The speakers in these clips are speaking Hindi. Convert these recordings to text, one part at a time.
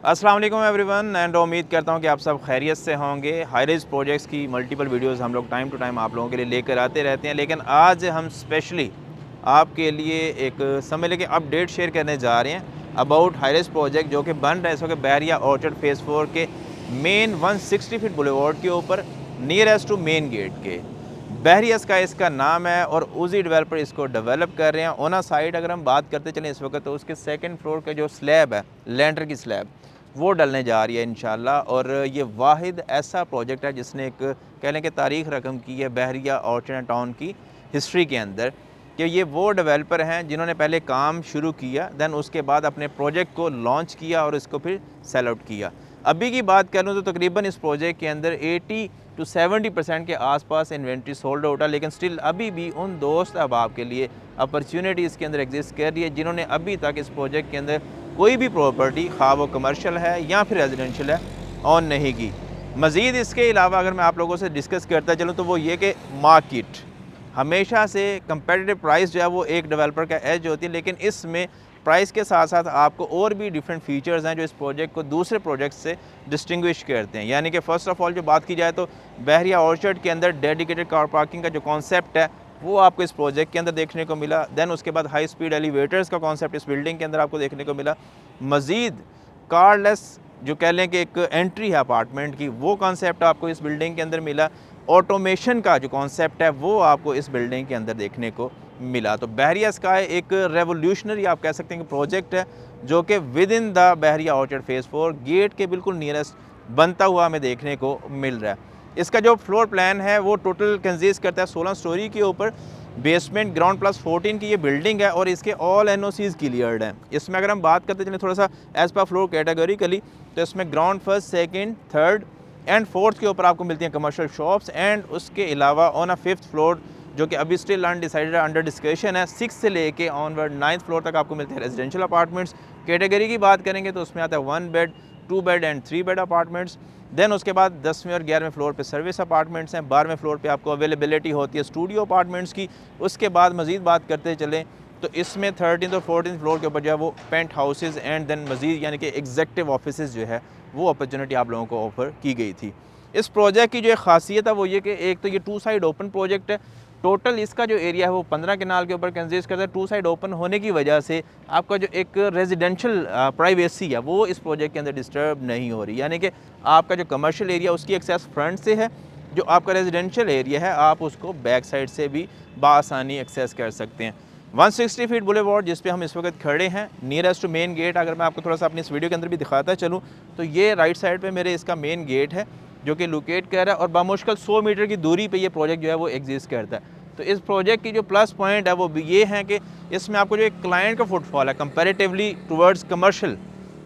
अस्सलाम वालेकुम एवरीवन एंड उम्मीद करता हूँ कि आप सब खैरियत से होंगे। हाईरेज प्रोजेक्ट्स की मल्टीपल वीडियोस हम लोग टाइम टू टाइम आप लोगों के लिए लेकर आते रहते हैं, लेकिन आज हम स्पेशली आपके लिए एक समझ लेके अपडेट शेयर करने जा रहे हैं अबाउट हाईरेज प्रोजेक्ट जो कि बन रहा है इस वक्त बहरिया ऑर्चर्ड फेज़ 4 के मेन 160 फीट बुलेवार्ड के ऊपर नियरेस्ट टू मेन गेट के। बहरिया का इसका नाम है और उसी डेवलपर इसको डेवलप कर रहे हैं। ओना साइड अगर हम बात करते चलें इस वक्त, तो उसके सेकंड फ्लोर का जो स्लैब है, लैंडर की स्लैब, वो डलने जा रही है इंशाल्लाह। और ये वाहिद ऐसा प्रोजेक्ट है जिसने एक कह लें कि तारीख़ रकम की है बहरिया ऑर्चर्ड टाउन की हिस्ट्री के अंदर, कि ये वो डेवलपर हैं जिन्होंने पहले काम शुरू किया, दैन उसके बाद अपने प्रोजेक्ट को लॉन्च किया और इसको फिर सेल आउट किया। अभी की बात करूँ तो तकरीबन इस प्रोजेक्ट के अंदर 80 to 70% के आसपास इन्वेंट्री सोल्ड आउट है, लेकिन स्टिल अभी भी उन दोस्त अहबाब के लिए अपॉर्चुनिटी इसके अंदर एग्जिस्ट कर रही है जिन्होंने अभी तक इस प्रोजेक्ट के अंदर कोई भी प्रॉपर्टी, खा वो कमर्शियल है या फिर रेजिडेंशियल है, ऑन नहीं की। मज़ीद इसके अलावा अगर मैं आप लोगों से डिस्कस करता चलूँ तो वो ये कि मार्केट हमेशा से कंपेटिटिव प्राइस जो है वो एक डेवलपर का एज होती है, लेकिन इसमें प्राइस के साथ साथ आपको और भी डिफरेंट फीचर्स हैं जो इस प्रोजेक्ट को दूसरे प्रोजेक्ट से डिस्टिंग्विश करते हैं। यानी कि फ़र्स्ट ऑफ़ ऑल जो बात की जाए तो बहरिया ऑर्चर्ड के अंदर डेडिकेटेड कार पार्किंग का जो कॉन्सेप्ट है वो आपको इस प्रोजेक्ट के अंदर देखने को मिला। दैन उसके बाद हाई स्पीड एलिवेटर्स का कॉन्सेप्ट इस बिल्डिंग के अंदर आपको देखने को मिला। मज़ीद कारलेस जो कह लें कि एक एंट्री है अपार्टमेंट की, वो कॉन्सेप्ट आपको इस बिल्डिंग के अंदर मिला। ऑटोमेशन का जो कॉन्सेप्ट है वो आपको इस बिल्डिंग के अंदर देखने को मिला। तो बहरिया स्काई एक रेवोल्यूशनरी आप कह सकते हैं कि प्रोजेक्ट है जो कि within the Bahria orchard phase 4 gate के बिल्कुल नियरेस्ट बनता हुआ हमें देखने को मिल रहा है। इसका जो फ्लोर प्लान है वो टोटल कंसिस्ट करता है 16 स्टोरी के ऊपर, बेसमेंट ग्राउंड प्लस 14 की ये बिल्डिंग है और इसके ऑल NOCs क्लियर्ड हैं। इसमें अगर हम बात करते चलें थोड़ा सा एज पर फ्लोर कैटेगरिकली, तो इसमें ground first, second, third and fourth के ऊपर आपको मिलती हैं कमर्शियल शॉप्स, एंड उसके अलावा ऑन अ 5th फ्लोर जो कि अभी स्टिल अनडिसाइडेड अंडर डिस्कशन है, 6 से लेके ऑनवर्ड 9th फ्लोर तक आपको मिलते हैं रेजिडेंशियल अपार्टमेंट्स। कैटेगरी की बात करेंगे तो उसमें आता है 1 bed, 2 bed and 3 bed apartments. Then उसके बाद 10वें और 11वें फ्लोर पे सर्विस अपार्टमेंट्स हैं। 12वें फ्लोर पे आपको अवेलेबिलिटी होती है स्टूडियो अपार्टमेंट्स की। उसके बाद मज़ीद बात करते चलें तो इसमें 13th और 14th फ्लोर के ऊपर जो है वो पेंट हाउसेज़ एंड देन मज़ीद यानी कि एग्जेक्टिव ऑफिस जो है वो अपॉर्चुनिटी आप लोगों को ऑफ़र की गई थी। इस प्रोजेक्ट की जो एक ख़ासियत है वो ये कि एक तो ये 2 साइड ओपन प्रोजेक्ट है। टोटल इसका जो एरिया है वो 15 कनाल के ऊपर कंसिस्ट करता है। 2 साइड ओपन होने की वजह से आपका जो एक रेजिडेंशियल प्राइवेसी है वो इस प्रोजेक्ट के अंदर डिस्टर्ब नहीं हो रही। यानी कि आपका जो कमर्शियल एरिया उसकी एक्सेस फ्रंट से है, जो आपका रेजिडेंशियल एरिया है आप उसको बैक साइड से भी बासानी एक्सेस कर सकते हैं। 160 फीट बुलेवार्ड जिस पे हम इस वक्त खड़े हैं, नियरेस्ट टू मेन गेट, अगर मैं आपको थोड़ा सा अपनी इस वीडियो के अंदर भी दिखाता चलूँ तो ये राइट साइड पे मेरे इसका मेन गेट है जो कि लोकेट कर रहा है और बामुश्किल 100 मीटर की दूरी पे ये प्रोजेक्ट जो है वो एग्जिस्ट करता है। तो इस प्रोजेक्ट की जो प्लस पॉइंट है वो ये है कि इसमें आपको जो एक क्लाइंट का फुटफॉल है कंपैरेटिवली टुवर्ड्स कमर्शियल,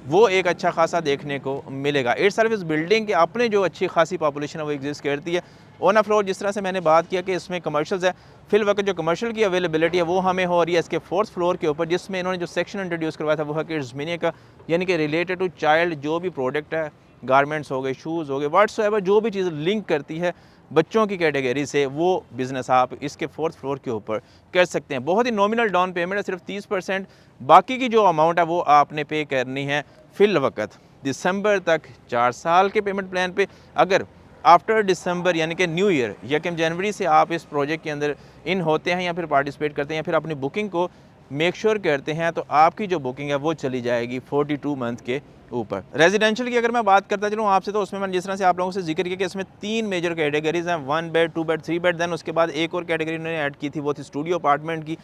वो एक अच्छा खासा देखने को मिलेगा। एयर सर्विस बिल्डिंग के अपने जो अच्छी खासी पॉपुलेशन है वो एग्जिस्ट करती है। ऑन अ फ्लोर जिस तरह से मैंने बात किया कि इसमें कमर्शियल्स है, फिल वक्त जो कमर्शियल की अवेलेबिलिटी है वो हमें हो रही है इसके 4th फ्लोर के ऊपर, जिसमें इन्होंने जो सेक्शन इंट्रोड्यूस करवाया था वो है किड्स मिनी का, यानी कि रिलेटेड टू चाइल्ड जो भी प्रोडक्ट है, गारमेंट्स हो गए, शूज़ हो गए, व्हाट्सएवर जो भी चीज़ लिंक करती है बच्चों की कैटेगरी से, वो बिज़नेस आप इसके 4th फ्लोर के ऊपर कर सकते हैं। बहुत ही नॉमिनल डाउन पेमेंट है, सिर्फ 30%। बाकी की जो अमाउंट है वो आपने पे करनी है फिल वक्त दिसंबर तक 4 साल के पेमेंट प्लान पे। अगर आफ्टर दिसंबर यानी कि न्यू ईयर 1 जनवरी से आप इस प्रोजेक्ट के अंदर इन होते हैं या फिर पार्टिसिपेट करते हैं या फिर अपनी बुकिंग को मेक श्योर करते हैं, तो आपकी जो बुकिंग है वो चली जाएगी 42 मंथ के ऊपर। रेजिडेंशियल की अगर मैं बात करता चलूँ आपसे, तो उसमें मैंने जिस तरह से आप लोगों से जिक्र किया कि इसमें 3 मेजर कैटेगरीज हैं, 1 बेड, 2 बेड, 3 बेड। देन उसके बाद एक और कैटेगरी उन्होंने ऐड की थी वो थी स्टूडियो अपार्टमेंट की।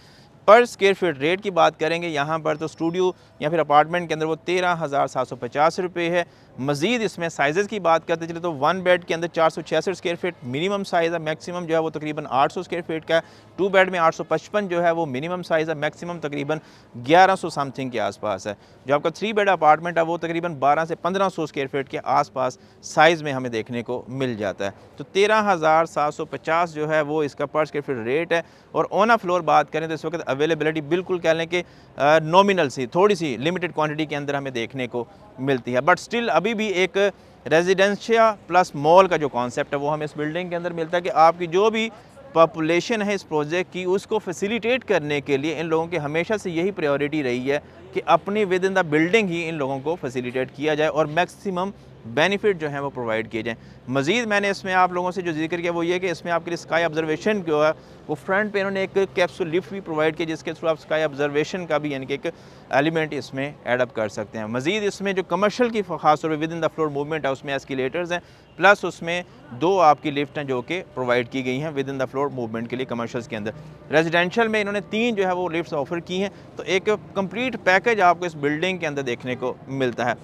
पर स्क्वायर फीट रेट की बात करेंगे यहाँ पर तो स्टूडियो या फिर अपार्टमेंट के अंदर वो 13,750 रुपये है। मज़ीद इसमें साइज़ की बात करते चले तो 1 बेड के अंदर 466 स्क्वायर फीट मिनिमम साइज़ है, मैक्सिमम जो है वो तकरीबन 800 स्क्वायर फीट का है। 2 बेड में 855 जो है वो मिनिमम साइज़ है, मैक्सिमम तकरीबन 1100 समथिंग के आसपास है। जो आपका 3 बेड अपार्टमेंट है वो तकरीबन 12 से 1500 स्क्वायर फीट के आसपास साइज़ में हमें देखने को मिल जाता है। तो 13,750 जो है वो इसका पर स्क्वायर फीट रेट है। और ऑन अ फ्लोर बात करें तो इस वक्त अवेलेबिलिटी बिल्कुल कह लें कि नॉमिनल सी, थोड़ी सी लिमिटेड क्वांटिटी के अंदर हमें देखने को मिलती है, बट स्टिल अभी भी एक रेजिडेंशिया प्लस मॉल का जो कॉन्सेप्ट है वो हमें इस बिल्डिंग के अंदर मिलता है कि आपकी जो भी पॉपुलेशन है इस प्रोजेक्ट की, उसको फैसिलिटेट करने के लिए इन लोगों की हमेशा से यही प्रायोरिटी रही है कि अपनी विद इन द बिल्डिंग ही इन लोगों को फैसिलिटेट किया जाए और मैक्सिमम बेनिफिट जो है वो प्रोवाइड किए जाएँ। मज़ीद मैंने इसमें आप लोगों से जो जिक्र किया वो ये कि इसमें आपके लिए स्काई ऑब्जर्वेशन जो है वो फ्रंट पे इन्होंने एक कैप्सूल लिफ्ट भी प्रोवाइड किया, जिसके थ्रू आप स्काई ऑब्जर्वेशन का भी यानी कि एक एलिमेंट इसमें एडअप कर सकते हैं। मज़ीद इसमें जो कमर्शियल की खास तौर पर with in the floor movement है उसमें एस्केलेटर्स हैं, प्लस उसमें 2 आपकी लिफ्ट हैं जो कि प्रोवाइड की गई हैं with in the floor movement के लिए कमर्शियल्स के अंदर। रेजिडेंशियल में इन्होंने 3 जो है वो लिफ्ट्स ऑफर की हैं, तो एक कंप्लीट पैकेज आपको इस बिल्डिंग के अंदर देखने को मिलता है।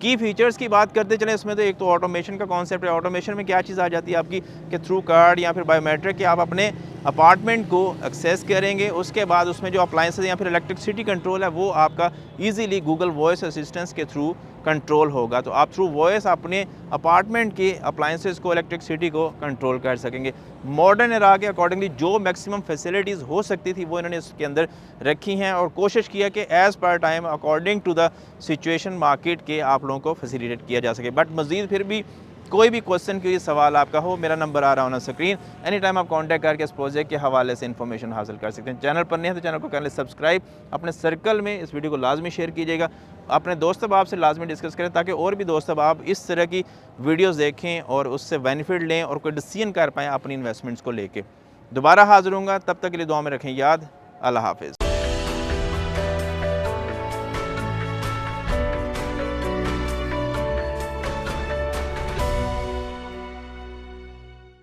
की फीचर्स की बात करते चलें, इसमें तो एक तो ऑटोमेशन का कॉन्सेप्ट है। ऑटोमेशन में क्या चीज़ आ जाती है आपकी कि थ्रू कार्ड या फिर बायोमेट्रिक के आप अपने अपार्टमेंट को एक्सेस करेंगे, उसके बाद उसमें जो अप्लाइंसेस या फिर इलेक्ट्रिसिटी कंट्रोल है वो आपका इजीली गूगल वॉइस असिस्टेंस के थ्रू कंट्रोल होगा। तो आप थ्रू वॉइस अपने अपार्टमेंट के अप्लाइंसेस को, इलेक्ट्रिसिटी को कंट्रोल कर सकेंगे। मॉडर्न एरा के अकॉर्डिंगली जो मैक्सिमम फैसिलिटीज़ हो सकती थी वो इन्होंने इसके अंदर रखी हैं और कोशिश किया कि as per time according to the situation market के आप लोगों को फैसिलिटेट किया जा सके। बट मज़ीद फिर भी कोई भी क्वेश्चन के लिए सवाल आपका हो, मेरा नंबर आ रहा होना स्क्रीन, एनी टाइम आप कांटेक्ट करके इस प्रोजेक्ट के हवाले से इन्फॉर्मेशन हासिल कर सकते हैं। चैनल पर नहीं है तो चैनल को कर लें सब्सक्राइब, अपने सर्कल में इस वीडियो को लाजमी शेयर कीजिएगा, अपने दोस्त अहबाब से लाजमी डिस्कस करें ताकि और भी दोस्त अहबाब इस तरह की वीडियोज़ देखें और उससे बेनिफिट लें और कोई डिसीजन कर पाएँ अपनी इन्वेस्टमेंट्स को लेकर। दोबारा हाजिर होंगे, तब तक के लिए दुआ में रखें याद। अल्लाह हाफिज़।